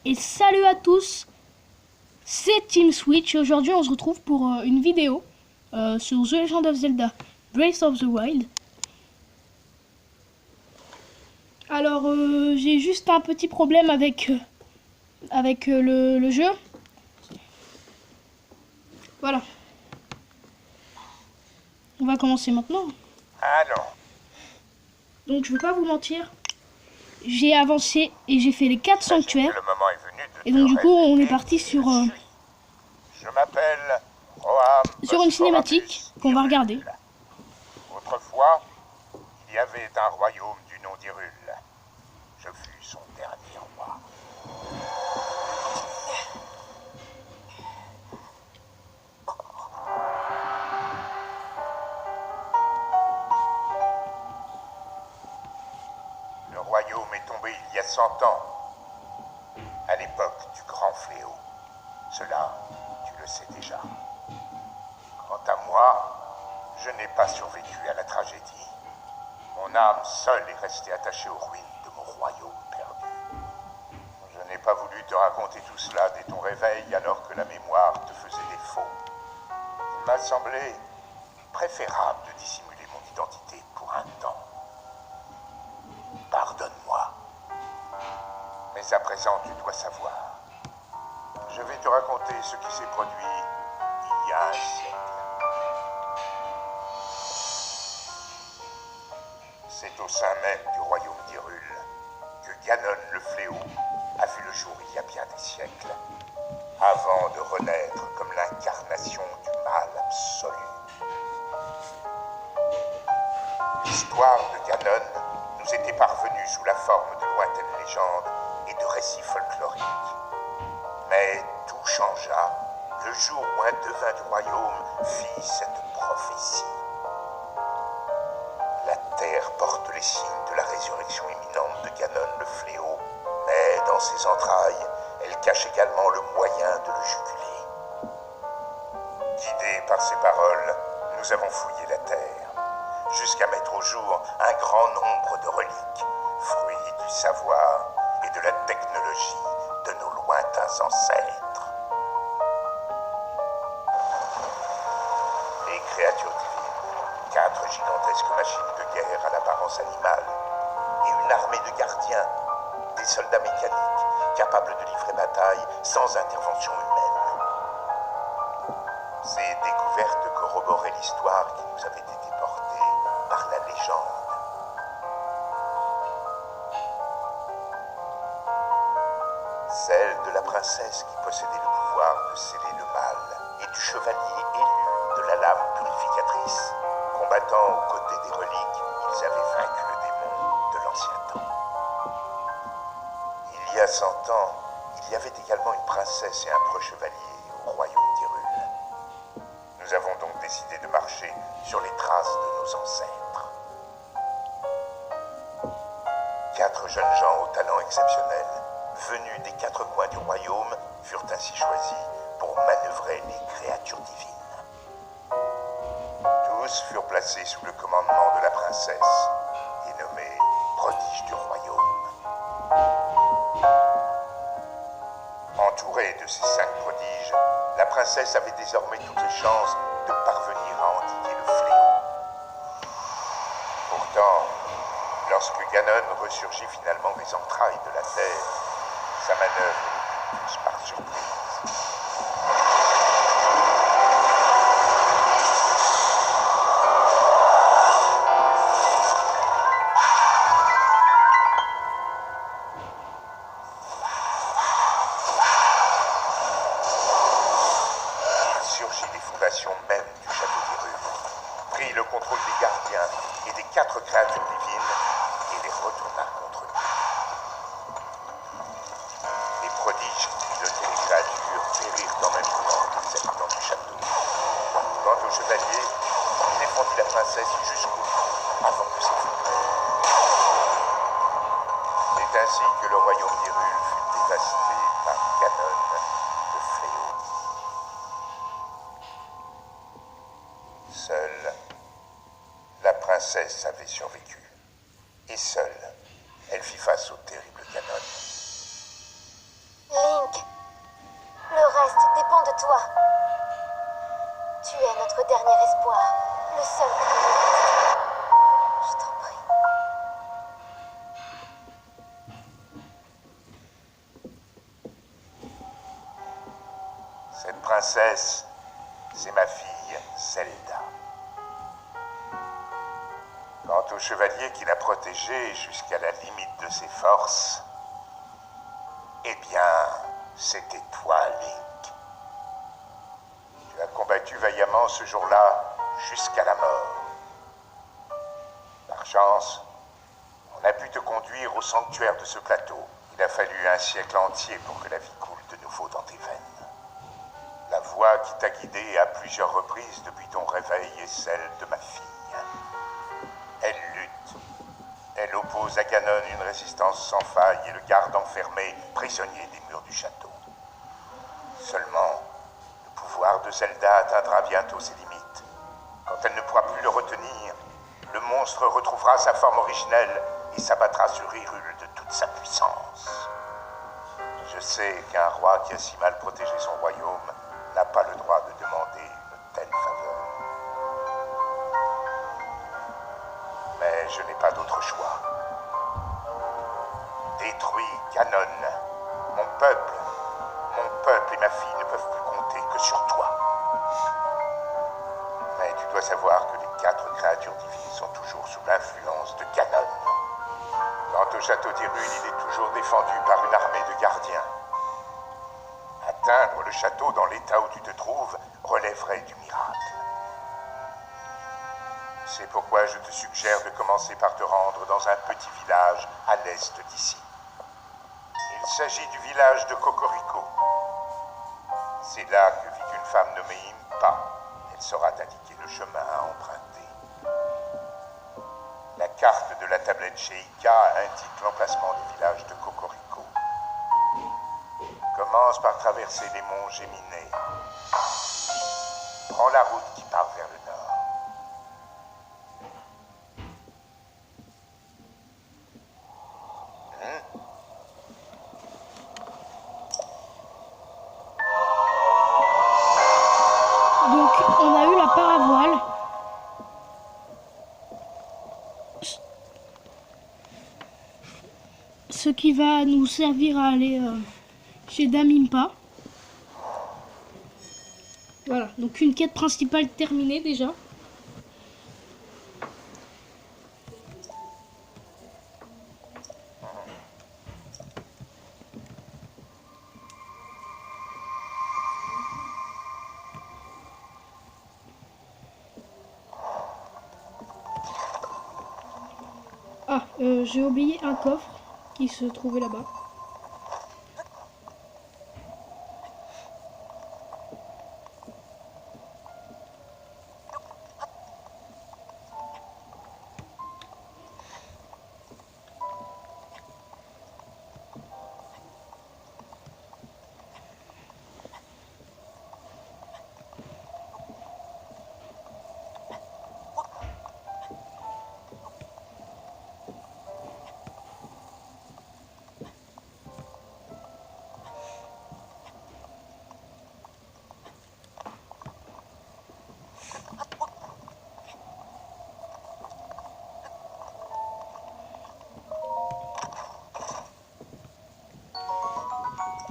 Et salut à tous, c'est Team Switch et aujourd'hui on se retrouve pour une vidéo sur The Legend of Zelda Breath of the Wild. Alors j'ai juste un petit problème avec le jeu. Voilà, on va commencer maintenant. Ah non. Donc je vais pas vous mentir, j'ai avancé et j'ai fait les 4 J'imagine sanctuaires. que le moment est venu de Et te donc du coup on est révéler parti qui sur, je suis. Je m'appelle Roam sur une cinématique Bosphoramus qu'on va regarder. Hyrule. Autrefois, il y avait un royaume du nom d'Hyrule. Je fus son dernier roi. Le royaume est tombé il y a 100 ans, à l'époque du grand fléau. Cela, tu le sais déjà. Quant à moi, je n'ai pas survécu à la tragédie. Mon âme seule est restée attachée aux ruines de mon royaume perdu. Je n'ai pas voulu te raconter tout cela dès ton réveil alors que la mémoire te faisait défaut. Il m'a semblé préférable de dissimuler mon identité pour un temps. Pardonne-moi. Mais à présent, tu dois savoir. Je vais te raconter ce qui s'est produit il y a un siècle. C'est au sein même du royaume d'Hyrule que Ganon le fléau a vu le jour il y a bien des siècles, avant de renaître comme l'incarnation du mal absolu. L'histoire de Ganon nous était parvenue sous la forme de lointaines légendes et de récits folkloriques. Mais tout changea le jour où un devin du royaume fit cette prophétie. La terre porte les signes de la résurrection imminente de Ganon le fléau, mais dans ses entrailles, elle cache également le moyen de le juguler. Guidés par ces paroles, nous avons fouillé la terre, jusqu'à mettre au jour un grand nombre de reliques, fruits du savoir et de la technologie de nos lointains ancêtres. Les créatures divines, 4 gigantesques machines de guerre à l'apparence animale, et une armée de gardiens, des soldats mécaniques capables de livrer bataille sans intervention humaine. Ces découvertes corroboraient l'histoire qui nous avait été portée par la légende. Celle de la princesse qui possédait le pouvoir de sceller le mal et du chevalier élu de la lame purificatrice. Combattant aux côtés des reliques, ils avaient vaincu le démon de l'ancien temps. Il y a 100 ans, il y avait également une princesse et un preux chevalier au royaume d'Hyrule. Nous avons donc décidé de marcher sur les traces de nos ancêtres. 4 jeunes gens au talent exceptionnel, venus des 4 coins du royaume, furent ainsi choisis pour manœuvrer les créatures divines. Tous furent placés sous le commandement de la princesse et nommés prodiges du royaume. Entourée de ces 5 prodiges, la princesse avait désormais toutes les chances de parvenir à endiguer le fléau. Pourtant, lorsque Ganon ressurgit finalement des entrailles de la terre, sa manœuvre nous prit tous par surprise. Il surgit des fondations même du château d'Hyrule, prit le contrôle des gardiens et des 4 créatures divines et les retourna contre lui. Les prodiges qui pilotaient les créatures périrent en même temps que les habitants du château. Quant au chevalier, il défendit la princesse jusqu'au bout avant de s'effondrer. C'est ainsi que le royaume d'Hyrule fut dévasté par Ganon le fléau. Seule, la princesse avait survécu. Et seule, elle fit face au terrible Ganon. toi. Tu es notre dernier espoir, le seul qui nous reste. Je t'en prie. Cette princesse, c'est ma fille Zelda. Quant au chevalier qui l'a protégée jusqu'à la limite de ses forces, eh bien, c'était toi, Link. Tu as combattu vaillamment ce jour-là jusqu'à la mort. Par chance, on a pu te conduire au sanctuaire de ce plateau. Il a fallu un siècle entier pour que la vie coule de nouveau dans tes veines. La voix qui t'a guidé à plusieurs reprises depuis ton réveil est celle de ma fille. Elle lutte. Elle oppose à Ganon une résistance sans faille et le garde enfermé, prisonnier des murs du château. Seulement, le pouvoir de Zelda atteindra bientôt ses limites. Quand elle ne pourra plus le retenir, le monstre retrouvera sa forme originelle et s'abattra sur Hyrule de toute sa puissance. Je sais qu'un roi qui a si mal protégé son royaume n'a pas le droit de demander une telle faveur. Mais je n'ai pas d'autre choix. Détruis Ganon. Mon peuple et ma fille ne peuvent plus compter que sur toi. Mais tu dois savoir que les 4 créatures divines sont toujours sous l'influence de Ganon. Quant au château d'Hyrule, il est toujours défendu par une armée de gardiens. Atteindre le château dans l'état où tu te trouves relèverait du miracle. C'est pourquoi je te suggère de commencer par te rendre dans un petit village à l'est d'ici. Il s'agit du village de Cocorico. C'est là que vit une femme nommée Impa. Elle saura t'indiquer le chemin à emprunter. La carte de la tablette chez Ika indique l'emplacement du village de Cocorico. Commence par traverser les monts Géminées. Prends la route qui part vers le nord. Donc on a eu la paravoile. Ce qui va nous servir à aller chez Dame Impa. Voilà, donc une quête principale terminée déjà. Ah, j'ai oublié un coffre qui se trouvait là-bas.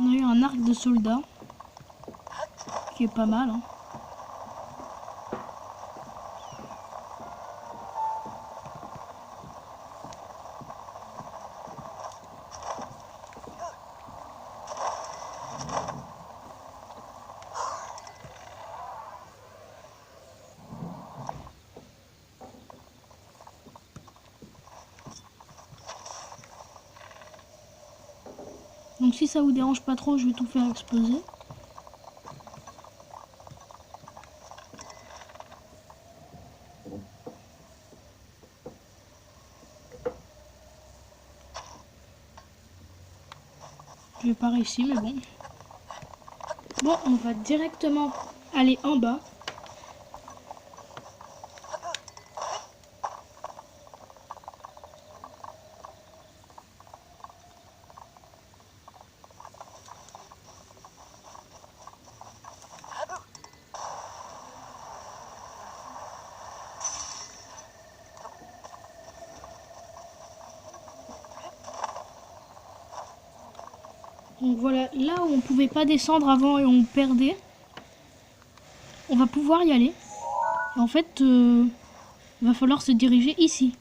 On a eu un arc de soldat qui est pas mal, hein. Donc si ça vous dérange pas trop, je vais tout faire exploser. Je vais pas réussir, mais bon. Bon, on va directement aller en bas. Donc voilà, là où on pouvait pas descendre avant et on perdait, on va pouvoir y aller. Et en fait, il va falloir se diriger ici.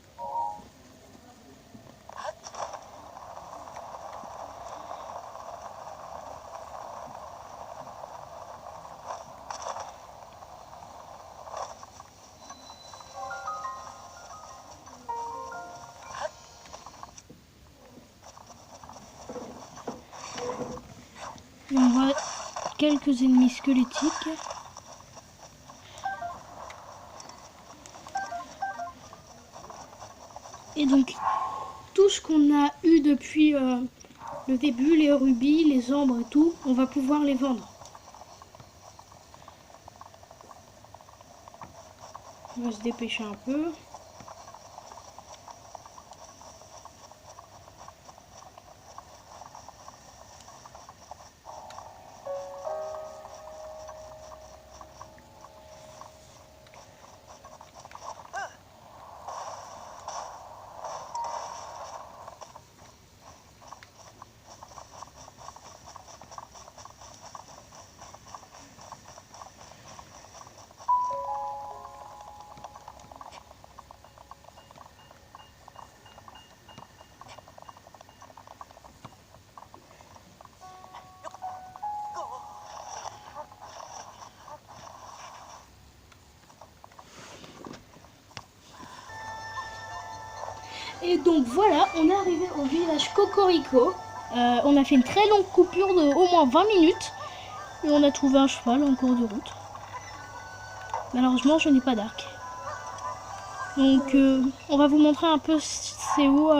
Et on voit quelques ennemis squelettiques. Et donc, tout ce qu'on a eu depuis le début, les rubis, les ombres et tout, on va pouvoir les vendre. On va se dépêcher un peu. Et donc voilà, on est arrivé au village Cocorico. On a fait une très longue coupure de au moins 20 minutes. Et on a trouvé un cheval en cours de route. Malheureusement, je n'ai pas d'arc. Donc on va vous montrer un peu c'est où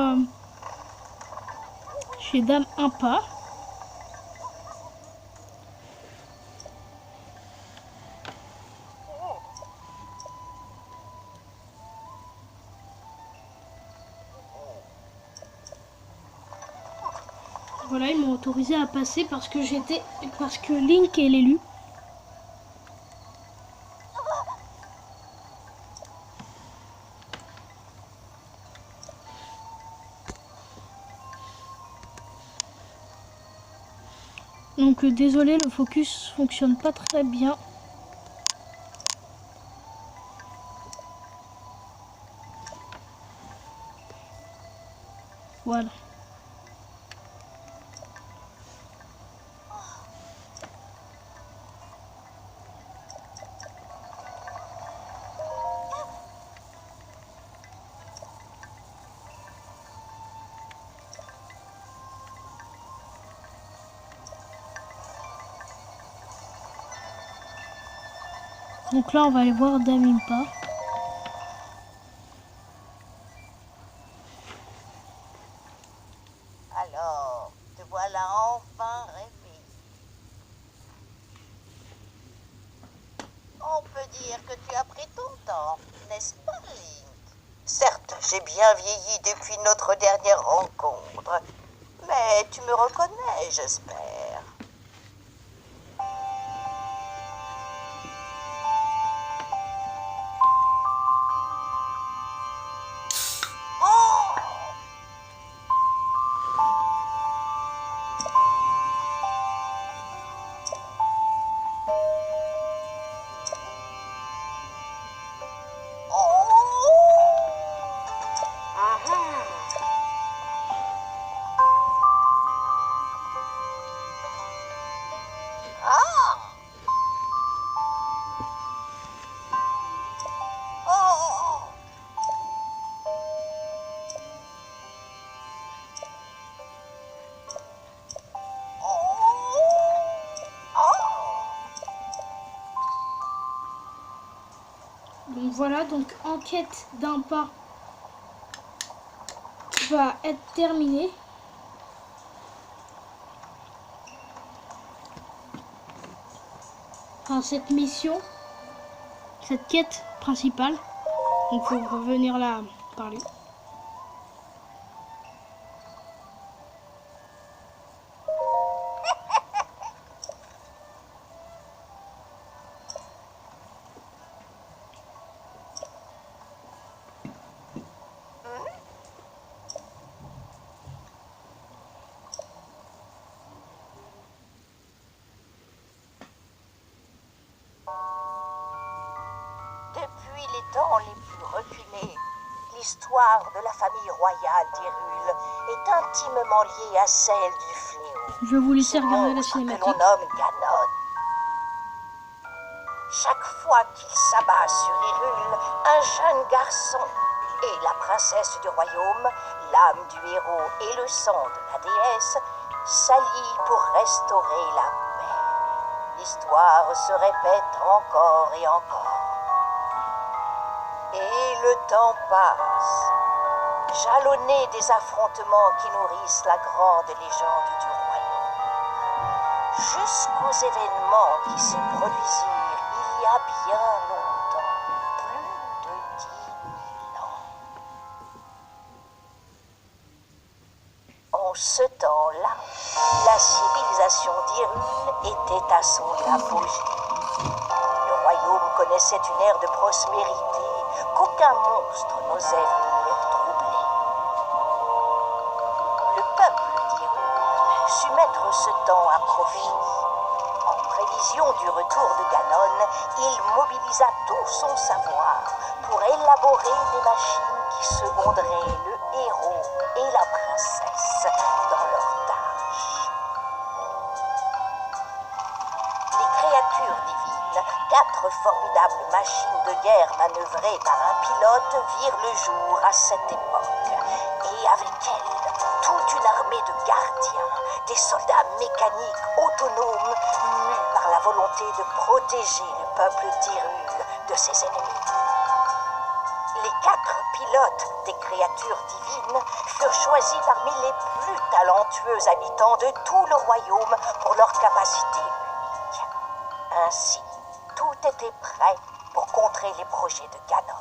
chez Dame Impa. Voilà, ils m'ont autorisé à passer parce que Link est l'élu. Donc désolé, le focus fonctionne pas très bien. Voilà. Donc là, on va aller voir Dame Impa. Alors, te voilà enfin réveillé. On peut dire que tu as pris ton temps, n'est-ce pas, Link? Certes, j'ai bien vieilli depuis notre dernière rencontre, mais tu me reconnais, j'espère. Donc voilà, donc enquête d'Impa va être terminée. Enfin, cette mission, cette quête principale. Donc faut revenir là parler. Depuis les temps les plus reculés, l'histoire de la famille royale d'Hyrule est intimement liée à celle du fléau. Je vais vous laisser Ce regarder la monstre que cinématique. l'on nomme Ganon. Chaque fois qu'il s'abat sur Hyrule, un jeune garçon et la princesse du royaume, l'âme du héros et le sang de la déesse, s'allient pour restaurer la paix. L'histoire se répète encore et encore. Et le temps passe, jalonné des affrontements qui nourrissent la grande légende du royaume, jusqu'aux événements qui se produisirent il y a bien longtemps, plus de 10 000 ans. En ce temps-là, la civilisation d'Hyrule était à son apogée. Le royaume connaissait une ère de prospérité qu'aucun monstre n'osait venir troubler. Le peuple d'Hyrule sut mettre ce temps à profit. En prévision du retour de Ganon, il mobilisa tout son savoir pour élaborer des machines qui seconderaient le héros et la princesse dans leurs tâches. Les créatures divines, 4 formidables machines de guerre manœuvrées par un pilote, virent le jour à cette époque. Et avec elles, toute une armée de gardiens, des soldats mécaniques autonomes, mus par la volonté de protéger le peuple d'Hyrule de ses ennemis. Les 4 pilotes des créatures divines furent choisis parmi les plus talentueux habitants de tout le royaume pour leur capacité unique. Ainsi, tout était prêt pour contrer les projets de Ganon.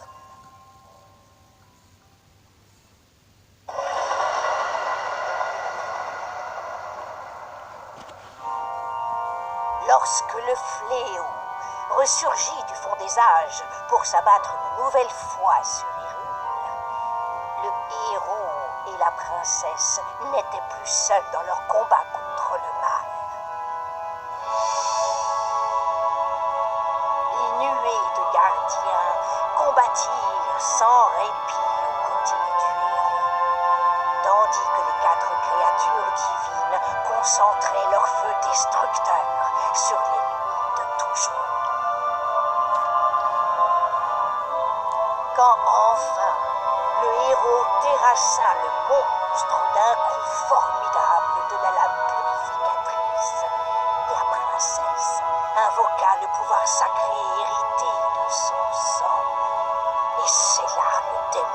Lorsque le fléau ressurgit du fond des âges pour s'abattre une nouvelle fois sur Hyrule, le héros et la princesse n'étaient plus seuls dans leur combat contre le mal. Les nuées de gardiens combattirent sans répit aux côtés du héros, tandis que les 4 créatures divines concentraient leur feu destructeur sur l'ennemi de toujours. Quand enfin le héros terrassa le monstre d'un coup formidable de la lame purificatrice, la princesse invoqua le pouvoir sacré hérité de son sang et scella le démon.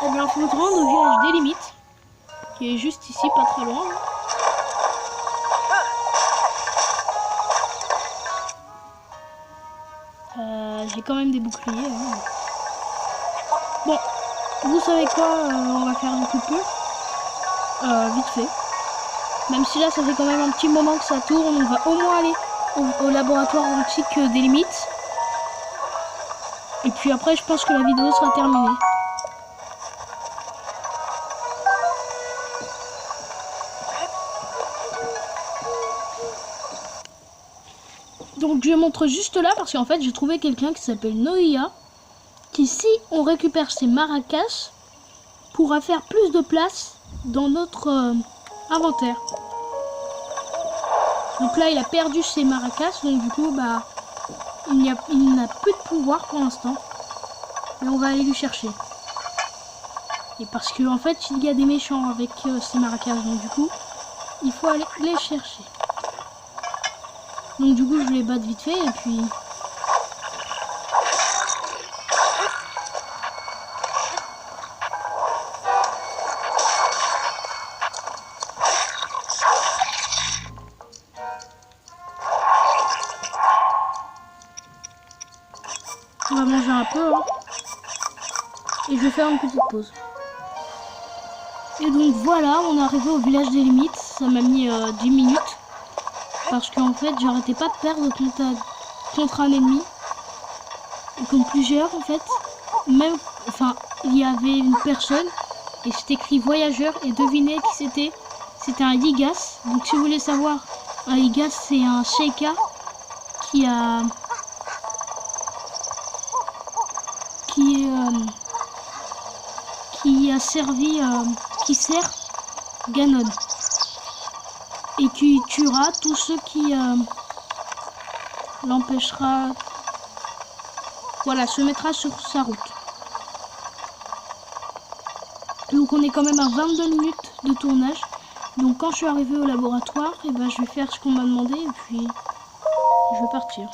Eh bien, il faut se rendre au village des limites, qui est juste ici, pas très loin. J'ai quand même des boucliers. Hein. Bon, vous savez quoi, on va faire une coupure. Vite fait. Même si là, ça fait quand même un petit moment que ça tourne, on va au moins aller au laboratoire antique des limites. Et puis après, je pense que la vidéo sera terminée. Donc je montre juste là parce qu'en fait j'ai trouvé quelqu'un qui s'appelle Noia qui, si on récupère ses maracas, pourra faire plus de place dans notre inventaire. Donc là il a perdu ses maracas, donc du coup bah il n'a plus de pouvoir pour l'instant. Mais on va aller lui chercher. Et parce que en fait il y a des méchants avec ces maracas, donc du coup il faut aller les chercher. Donc du coup je vais les battre vite fait et puis... On va manger un peu, hein. Et je vais faire une petite pause. Et donc voilà, on est arrivé au village des limites. Ça m'a mis 10 minutes. Parce qu'en fait, j'arrêtais pas de perdre contre un ennemi. Et contre plusieurs, en fait. Même, enfin, il y avait une personne. Et c'était écrit voyageur. Et devinez qui c'était. C'était un Yigas. Donc si vous voulez savoir, un Yigas, c'est un Sheikah qui a... qui a servi, qui sert Ganon et qui tuera tous ceux qui l'empêchera, voilà, se mettra sur sa route. Donc on est quand même à 22 minutes de tournage. Donc quand je suis arrivée au laboratoire, et ben, je vais faire ce qu'on m'a demandé et puis je vais partir.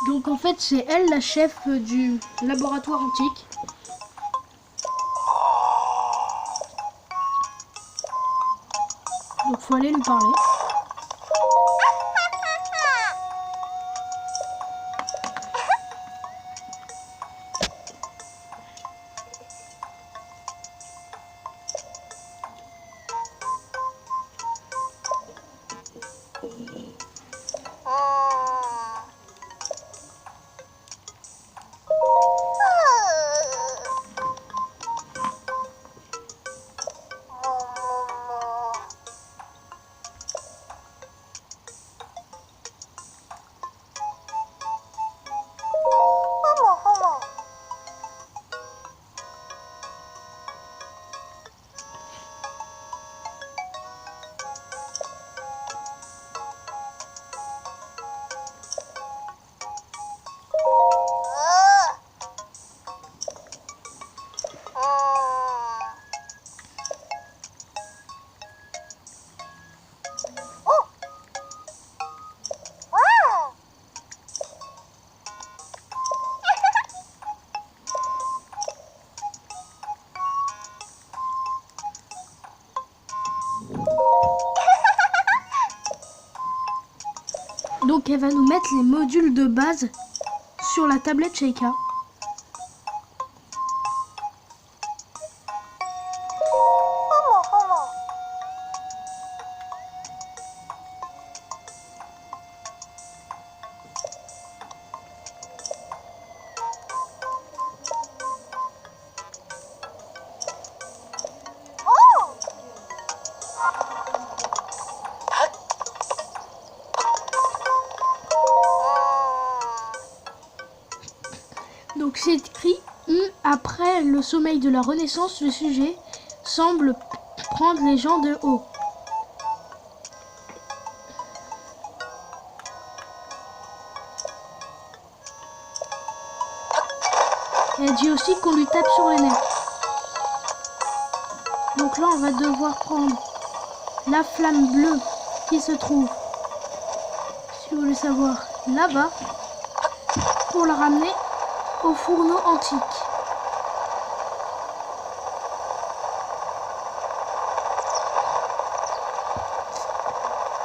Donc en fait c'est elle la chef du laboratoire antique. Donc faut aller lui parler. Donc elle va nous mettre les modules de base sur la tablette Sheikah. Donc c'est écrit après le sommeil de la Renaissance, le sujet semble prendre les gens de haut. Elle dit aussi qu'on lui tape sur les nerfs. Donc là on va devoir prendre la flamme bleue qui se trouve, si vous voulez savoir, là-bas, pour la ramener au fourneau antique.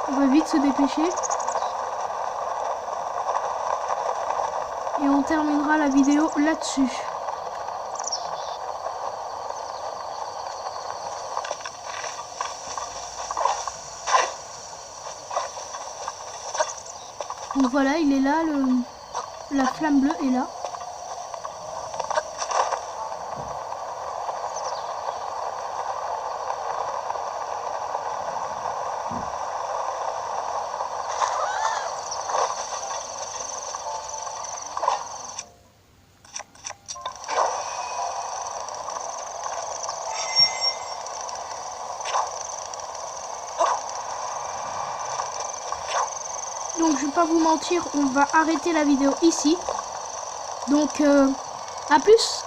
On va vite se dépêcher. Et on terminera la vidéo là-dessus. Donc voilà, il est là, la flamme bleue est là. Donc je vais pas vous mentir, on va arrêter la vidéo ici. Donc à plus.